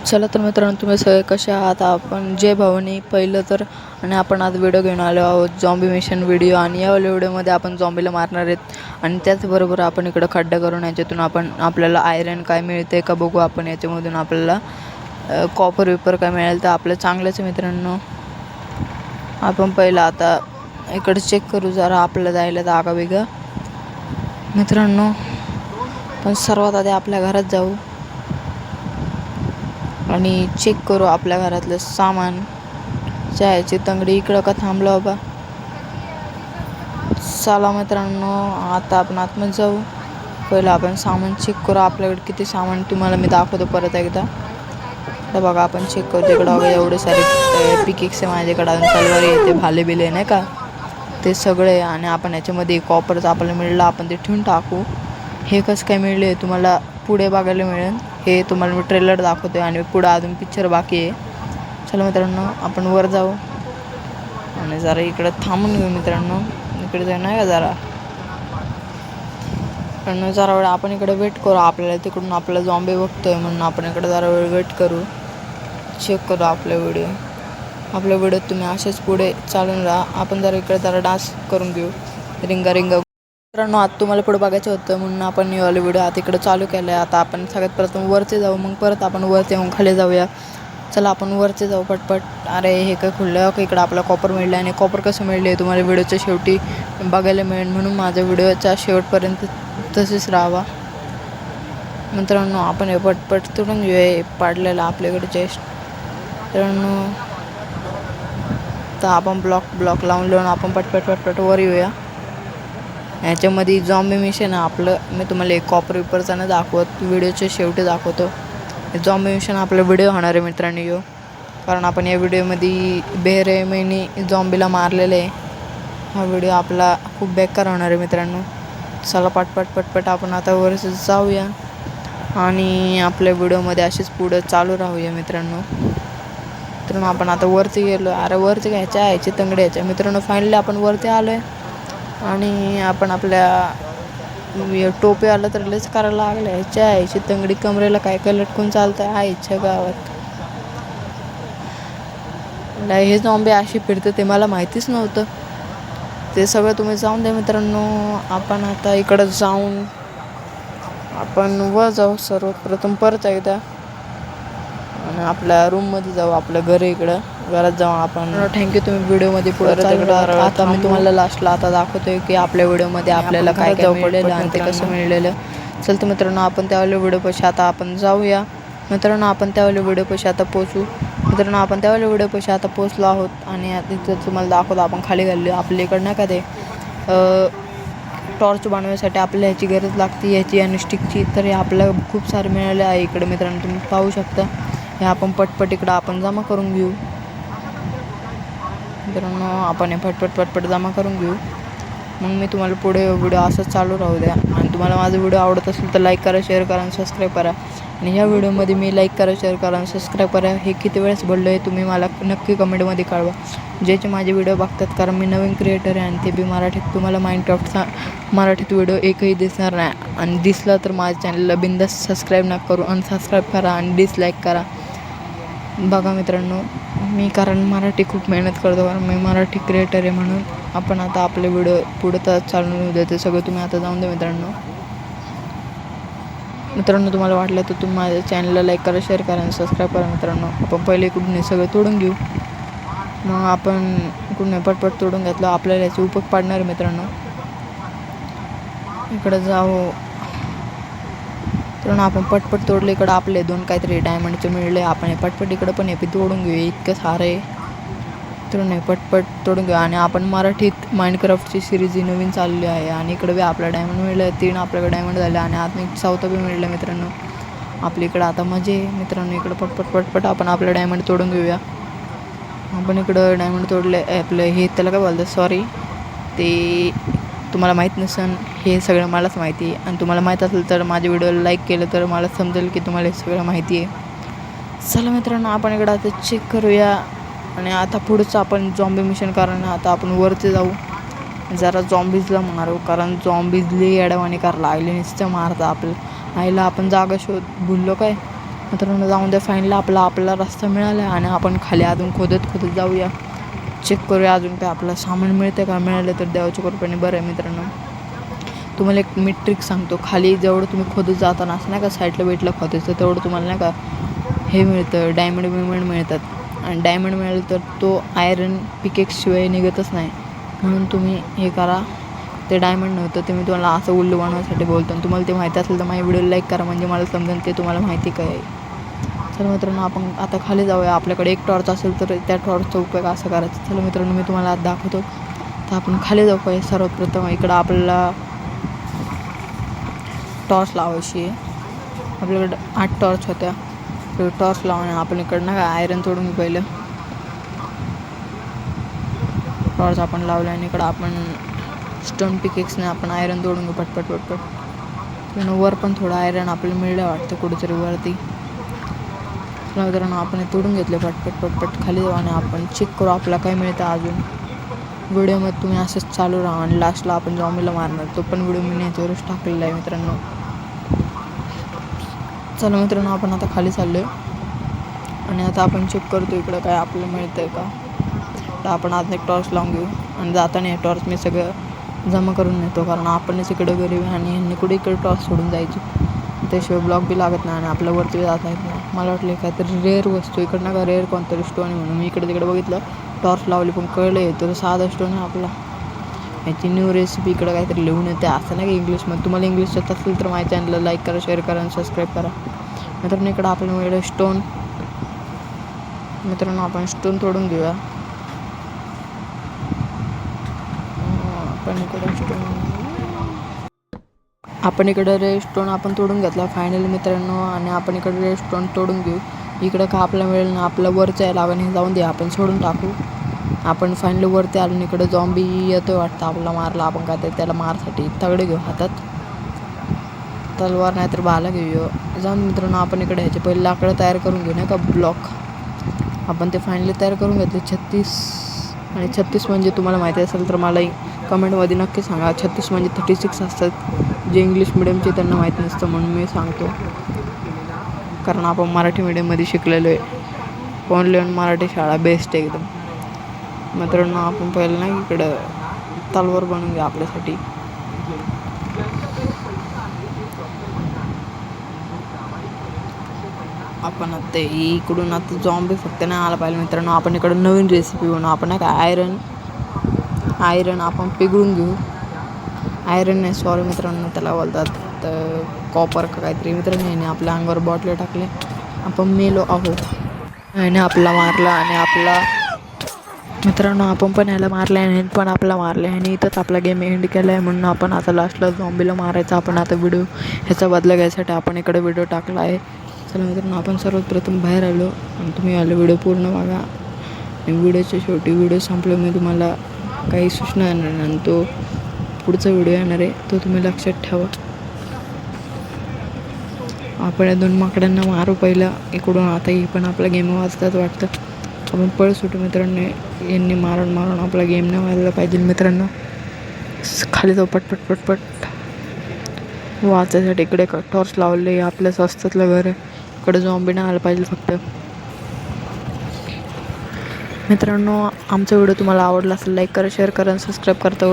चला तर मित्रांनो, तुम्ही सगळे कसे आहात? आपण जय भवानी पहिलं तर. आणि आपण आज व्हिडिओ घेऊन आलो आहोत झॉम्बी मिशन व्हिडिओ. आणि या व्हिडिओमध्ये आपण झॉम्बीला मारणार आहेत. आणि त्याचबरोबर आपण इकडं खड्डा करून याच्यातून आपल्याला आयरन काय मिळते का बघू. आपण याच्यामधून आपल्याला कॉपर विपर काय मिळेल तर आपलं चांगलंच मित्रांनो. आपण पहिलं आता इकडे चेक करू जरा आपल्याला जायला जागा वेगळं मित्रांनो. पण सर्वात आधी आपल्या घरात जाऊ आणि चेक करू आपल्या घरातलं सामान. चायची तंगडी इकडं का थांबलं बाबा. चला मित्रांनो, आता आपण आतमध्ये जाऊ. पहिलं आपण सामान चेक करू आपल्याकडे किती सामान. तुम्हाला मी दाखवतो परत एकदा. तर बघा आपण चेक करतो इकडं. बघा एवढे सारे पिकेक्स आहे माझ्याकडे. अजून तलवार येते भाले बिले नाही का ते सगळे. आणि आपण याच्यामध्ये कॉपरचं आपल्याला मिळलं आपण ते ठेवून टाकू. हे कसं काय मिळले तुम्हाला पुढे बघायला मिळेल. हे तुम्हाला मी ट्रेलर दाखवतो आणि पुढं अजून पिक्चर बाकी आहे. चला मित्रांनो आपण वर जाऊ आणि जरा इकडं थांबून घेऊ मित्रांनो. इकडे जाऊ नाही का जरा पण जरा वेळ आपण इकडे वेट करू. आपल्याला तिकडून आपला झॉम्बी बघतोय म्हणून आपण इकडे जरा वेळ वेट करू. चेक करू आपल्या व्हिडिओत तुम्ही असेच पुढे चालून राहा. आपण जरा इकडे जरा डान्स करून घेऊ रिंगा रिंगा मित्रांनो. आता तुम्हाला पुढे बघायचं होतं म्हणून आपण वाले व्हिडिओ आता इकडं चालू केलं आहे. आता आपण सगळ्यात प्रथम वरचे जाऊ, मग परत आपण वरती येऊन खाली जाऊया. चला आपण वरचे जाऊ पटपट. अरे हे काय खुललं का इकडं आपला कॉपर मिळलं. आणि कॉपर कसं मिळले तुम्हाला व्हिडिओच्या शेवटी बघायला मिळेल. म्हणून माझ्या व्हिडिओच्या शेवटपर्यंत तसेच राहावा मित्रांनो. आपण हे पटपट तुडून घेऊया पाडलेलं आपल्याकडे चेस्ट मित्रांनो. तर आपण ब्लॉक लावून आपण पटपट वर येऊया. ह्याच्यामध्ये झॉम्बी मिशन आहे आपलं. मी तुम्हाला एक कॉपर विपरचा न दाखवत व्हिडिओच्या शेवटी दाखवतो. झॉम्बी मिशन आपलं व्हिडिओ होणार आहे मित्रांनो. कारण आपण या व्हिडिओमध्ये बेरहमीने झॉम्बीला मारलेलं आहे. हा व्हिडिओ आपला खूप बेकार होणार आहे मित्रांनो. चला पटपट आपण आता वर जाऊया आणि आपल्या व्हिडिओमध्ये असेच पुढं चालू राहूया मित्रांनो. आपण आता वरती गेलो. अरे वरती घ्यायच्या यायची तंगडी यायच्या मित्रांनो. फायनली आपण वरती आलो आहे. आणि आपण आपल्या टोपी आलं तर लयच करायला लागलं. ह्याच्या यायची तंगडी कमरेला काय काय लटकून चालतं आहे ह्याच्या गावात. हे झॉम्बी अशी फिरतं ते मला माहितीच नव्हतं. ते सगळं तुम्ही जाऊन द्या मित्रांनो. आपण आता इकडं जाऊन आपण वर जाऊ सर्वात प्रथम परत एकदा आणि आपल्या रूममध्ये जाऊ. आपल्या घरात जाऊ आपण. थँक्यू तुम्ही व्हिडिओमध्ये पुढे तिकडं. आता मी तुम्हाला लास्टला आता दाखवतोय की आपल्या व्हिडिओमध्ये आपल्याला काय काय मिळालेलं आणि ते कसं मिळालेलं. चलतं मित्रांनो आपण त्यावेळेला व्हिडिओपाशी आता आपण जाऊया मित्रांनो. आपण त्यावेळेला व्हिडिओपाशी आता पोचू मित्रांनो. आपण त्यावेळेला व्हिडिओपाशी आता पोचलो आहोत. आणि तिथं तुम्हाला दाखवतो आपण खाली घाललो. आपल्या इकडं नाही का ते टॉर्च बनवण्यासाठी आपल्याला ह्याची गरज लागते ह्याची आणि स्टिकची. तर हे आपल्याला खूप सारे मिळाले आहे इकडे मित्रांनो. तुम्ही पाहू शकता. हे आपण पटपट इकडं आपण जमा करून घेऊ मित्रांनो. आपण हे पटपट जमा करून घेऊ. मग मी तुम्हाला पुढे व्हिडिओ असंच चालू राहू द्या. आणि तुम्हाला माझा व्हिडिओ आवडत असेल तर लाईक करा, शेअर करा आणि सबस्क्राईब करा. आणि ह्या व्हिडिओमध्ये मी लाईक करा, शेअर करा आणि सबस्क्राईब करा हे किती वेळेस बोललो आहे तुम्ही मला नक्की कमेंटमध्ये कळवा. ज्याचे माझे व्हिडिओ बघतात. कारण मी नवीन क्रिएटर आहे आणि ते बी मराठीत. तुम्हाला माइनक्राफ्टचा मराठीत व्हिडिओ एकही दिसणार नाही. आणि दिसला तर माझ्या चॅनलला बिंदास सबस्क्राईब नका करू. अनसबस्क्राईब करा आणि डिसलाईक करा. बघा मित्रांनो मी कारण मराठी खूप मेहनत करतो. कारण मी मराठी क्रिएटर आहे म्हणून. आपण आता आपले व्हिडिओ पुढं तर चालू होऊ द्या. ते सगळं तुम्ही आता जाऊन द्या मित्रांनो. तुम्हाला वाटलं तर तुम्ही माझ्या चॅनलला लाईक करा, शेअर करा आणि सबस्क्राईब करा मित्रांनो. आपण पहिले इकडून हे सगळं तोडून घेऊ. मग आपण इकडून पटपट तोडून घेतलं. आपल्याला याचे उपयोग पाडणार आहे मित्रांनो. इकडं जाऊ मित्रांनो. आपण पटपट तोडले. इकडं आपले 2 काहीतरी डायमंडचे मिळले. आपण हे पटपट इकडं पण हे तोडून घेऊ. इतकं सारं आहे मित्रांनो. हे पटपट तोडून घेऊ. आणि आपण मराठीत माइनक्राफ्टची सिरीज ही नवीन चालली आहे. आणि इकडं बी आपला डायमंड मिळलं. 3 आपल्याकडे डायमंड झाले. आणि आता मी 4था बी मिळलं मित्रांनो. आपल्या इकडं आता मजे मित्रांनो. इकडं पटपट आपण आपलं डायमंड तोडून घेऊया. आपण इकडं डायमंड तोडले. आपलं हे त्याला काय बोलतात सॉरी ते तुम्हाला माहीत नसेल. हे सगळं मलाच माहिती आहे. आणि तुम्हाला माहीत असेल तर माझ्या व्हिडिओला लाईक केलं तर मला समजेल की तुम्हाला हे सगळं माहिती आहे. चला मित्रांनो आपण इकडं आता चेक करूया. आणि आता पुढचं आपण झॉम्बी मिशन कारण आता आपण वरती जाऊ. जरा झॉम्बीजला मारू. कारण झॉम्बीजली येड्यावानी करायला लागले नुसतं मारता आपलं. आईला आपण जागा शोध भुललो काय. मित्रांनो जाऊन द्या, फाईनला आपला रस्ता मिळाला आहे आणि आपण खाली अजून खोदत जाऊया, चेक करूया अजून काय आपलं सामान मिळतं का. मिळालं तर देवाच्या कृपेने बरं आहे. मित्रांनो तुम्हाला एक मी ट्रिक सांगतो, खाली जेवढं तुम्ही खोदत जाताना असं नाही का साईडला वेटला खोदायचं तेवढं तुम्हाला नाही का हे मिळतं, डायमंड मिळतात. आणि डायमंड मिळालं तर तो आयरन पिकेक्सशिवाय निघतच नाही. म्हणून तुम्ही हे करा. ते डायमंड नव्हतं, ते मी तुम्हाला असं उल्लू बनवण्यासाठी बोलतो. आणि तुम्हाला ते माहिती असेल तर माझ्या व्हिडिओ लाईक करा, म्हणजे मला समजेल ते तुम्हाला माहिती काय आहे. चला मित्रांनो आपण आता खाली जाऊया. आपल्याकडे एक टॉर्च असेल तर त्या टॉर्चचा उपयोग असा करायचा. चला मित्रांनो मी तुम्हाला आज दाखवतो. तर आपण खाली जाऊ काय. सर्वप्रथम इकडं आपल्याला टॉर्च लावायची आहे. आपल्याकडं 8 टॉर्च होत्या. टॉर्च लावून आपण इकडनं काय आयरन तोडून घेऊ पहिलं. टॉर्च आपण लावलं आणि इकडं आपण स्टोन पिकेक्सने आपण आयरन तोडून घेऊ पटपट. वर पण थोडं आयरन आपल्याला मिळलं वाटतं कुठेतरी वरती. मित्रांनो आपण तोडून घेतले पटपट खाली जाऊ आणि आपण चेक करू आपल्याला काय मिळतं अजून. व्हिडिओमध्ये तुम्ही असंच चालू राहा आणि लास्टला आपण जॉम्बीला मारणार, तो पण व्हिडिओ मी याच्यावरच टाकलेला आहे मित्रांनो. चला मित्रांनो आपण आता खाली चाललो आहे आणि आता आपण चेक करतो इकडं काय आपल्याला मिळतं आहे का. तर आपण आज एक टॉर्च लावून घेऊ आणि जाताना हे टॉर्च मी सगळं जमा करून नेतो, कारण आपणच इकडं गरीब आहे आणि ह्यांनी कुठे इकडे टॉर्च सोडून जायची. त्याशिवाय ब्लॉक बी लागत नाही आणि आपल्या वरती जात नाहीत नाही. मला वाटलं काहीतरी रेअर वस्तू इकडनं का रेअर कोणतरी स्टोन आहे म्हणून मी इकडे तिकडे बघितलं, टॉर्च लावली पण कळलं आहे तर साधा स्टोन आहे आपला. याची न्यू रेसिपी इकडं काहीतरी लिहून येते असं नाही की इंग्लिशमध्ये. तुम्हाला इंग्लिश येत असेल तर माझ्या चॅनलला लाईक करा, शेअर करा आणि सबस्क्राईब करा. मित्रांनो इकडं आपल्याला मिळेल स्टोन. मित्रांनो आपण स्टोन तोडून घेऊया. आपण इकडं रेडस्टोन आपण तोडून घेतला फायनली मित्रांनो आणि आपण इकडे रेडस्टोन तोडून घेऊ. इकडं का आपल्याला मिळेल ना, आपलं वरचं आहे लागण हे जाऊन दे, आपण सोडून टाकू. आपण फायनली वरती आलो. इकडं झॉम्बी येतो वाटतं आपला मारला. आपण काय त्याला मारसाठी तगडे घेऊ हातात, तलवार नाही तर भाला घेऊ. जाऊन मित्रांनो आपण इकडे ह्याचे पहिले लाकडं तयार करून घेऊ नाही का, ब्लॉक. आपण ते फायनली तयार करून घेतले 36. आणि 36 म्हणजे तुम्हाला माहिती असेल तर मला कमेंटमध्ये नक्की सांगा. 36 म्हणजे 36 असतात. जे इंग्लिश मिडियमचे त्यांना माहीत नसतं म्हणून मी सांगतो, कारण आपण मराठी मिडियममध्ये शिकलेलो आहे. ऑनलाईन मराठी शाळा बेस्ट आहे एकदम. मित्रांनो आपण पहिलं ना इकडं तलवार बनवून घ्या आपल्यासाठी. आपण आता इकडून आता झॉम्बी फक्त नाही आला पाहिजे मित्रांनो. आपण इकडं नवीन रेसिपी बनवू. आपण नाही का आयरन आपण पिघळून घेऊ. आयरन नाही सॉरी मित्रांनो, त्याला बोलतात तर कॉपर का काहीतरी. मित्रांनो याने आपल्या अंगावर बॉटले टाकले, आपण मेलो आहोत. याने आपला मारला आणि आपला मित्रांनो आपण पण याला मारलं आणि पण आपला मारलं आणि इथंच आपला गेम एंड केला आहे. म्हणून आपण आता लास्टला झॉम्बीला मारायचा. आपण आता व्हिडिओ ह्याचा बदला घ्यायसाठी आपण इकडे व्हिडिओ टाकला आहे. चला मित्रांनो आपण सर्वप्रथम बाहेर आलो आणि तुम्ही आलो व्हिडिओ पूर्ण बघा. आणि व्हिडिओच्या शेवटी व्हिडिओ संपलं मी तुम्हाला काही सूचना येणार आणि तो पुढचा व्हिडिओ येणार आहे, तो तुम्ही लक्षात ठेवा. आपण या 2 माकडांना मारू पहिला इकडून. आता ही पण आपला गेम वाजतात वाटतं. आपण पळ सुटू मित्रांनो. यांनी मारून आपला गेम नाही व्हायला पाहिजे मित्रांनो. खाली जाऊ पटपट वाचायसाठी. इकडे टॉर्च लावले, आपल्या स्वस्तातलं घर आहे. इकडे झॉम्बी नाही आलं पाहिजे फक्त. मित्रांनो आमचा व्हिडिओ तुम्हाला आवडला असेल लाईक करा, शेअर करा आणि सबस्क्राईब करता